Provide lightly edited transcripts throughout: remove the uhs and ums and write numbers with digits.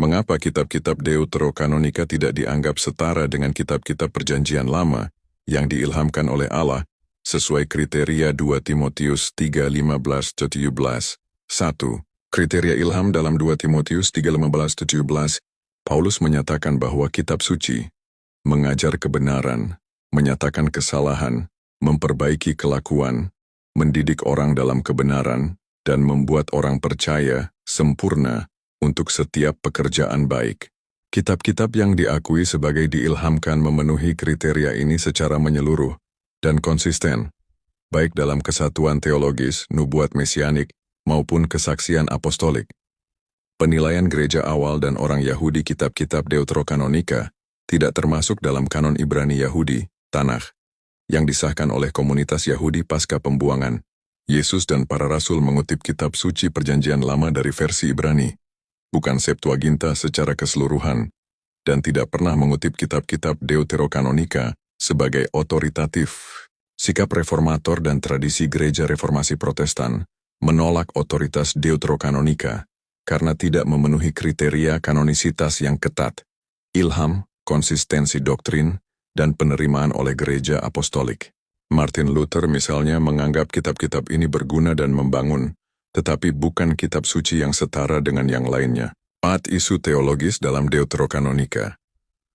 Mengapa kitab-kitab Deuterokanonika tidak dianggap setara dengan kitab-kitab Perjanjian Lama yang diilhamkan oleh Allah sesuai kriteria 2 Timotius 3:15-17? 1. Kriteria ilham dalam 2 Timotius 3:15-17, Paulus menyatakan bahwa kitab suci mengajar kebenaran, menyatakan kesalahan, memperbaiki kelakuan, mendidik orang dalam kebenaran, dan membuat orang percaya sempurna untuk setiap pekerjaan baik. Kitab-kitab yang diakui sebagai diilhamkan memenuhi kriteria ini secara menyeluruh dan konsisten, baik dalam kesatuan teologis, nubuat mesianik, maupun kesaksian apostolik. Penilaian gereja awal dan orang Yahudi kitab-kitab Deuterokanonika tidak termasuk dalam kanon Ibrani Yahudi, Tanakh, yang disahkan oleh komunitas Yahudi pasca pembuangan. Yesus dan para rasul mengutip kitab suci Perjanjian Lama dari versi Ibrani, bukan Septuaginta secara keseluruhan, dan tidak pernah mengutip kitab-kitab Deuterokanonika sebagai otoritatif. Sikap reformator dan tradisi gereja reformasi Protestan menolak otoritas Deuterokanonika karena tidak memenuhi kriteria kanonisitas yang ketat, ilham, konsistensi doktrin, dan penerimaan oleh gereja apostolik. Martin Luther misalnya menganggap kitab-kitab ini berguna dan membangun, tetapi bukan kitab suci yang setara dengan yang lainnya. 4. Isu teologis dalam Deuterokanonika.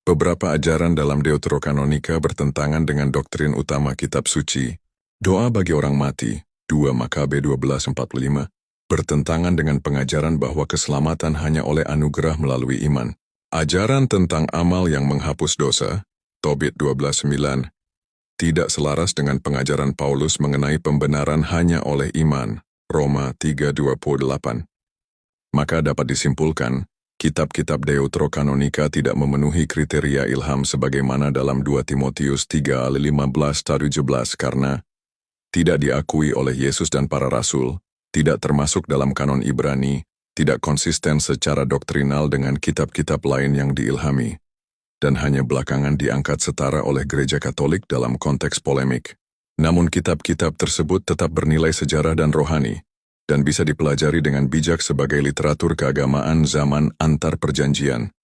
Beberapa ajaran dalam Deuterokanonika bertentangan dengan doktrin utama kitab suci. Doa bagi orang mati, 2 Makabe 12:45, bertentangan dengan pengajaran bahwa keselamatan hanya oleh anugerah melalui iman. Ajaran tentang amal yang menghapus dosa, Tobit 12:9, tidak selaras dengan pengajaran Paulus mengenai pembenaran hanya oleh iman, Roma 3:28. Maka dapat disimpulkan, kitab-kitab Deuterokanonika tidak memenuhi kriteria ilham sebagaimana dalam 2 Timotius 3:15-17 karena tidak diakui oleh Yesus dan para rasul, tidak termasuk dalam kanon Ibrani, tidak konsisten secara doktrinal dengan kitab-kitab lain yang diilhami, dan hanya belakangan diangkat setara oleh gereja Katolik dalam konteks polemik. Namun kitab-kitab tersebut tetap bernilai sejarah dan rohani, dan bisa dipelajari dengan bijak sebagai literatur keagamaan zaman antar perjanjian.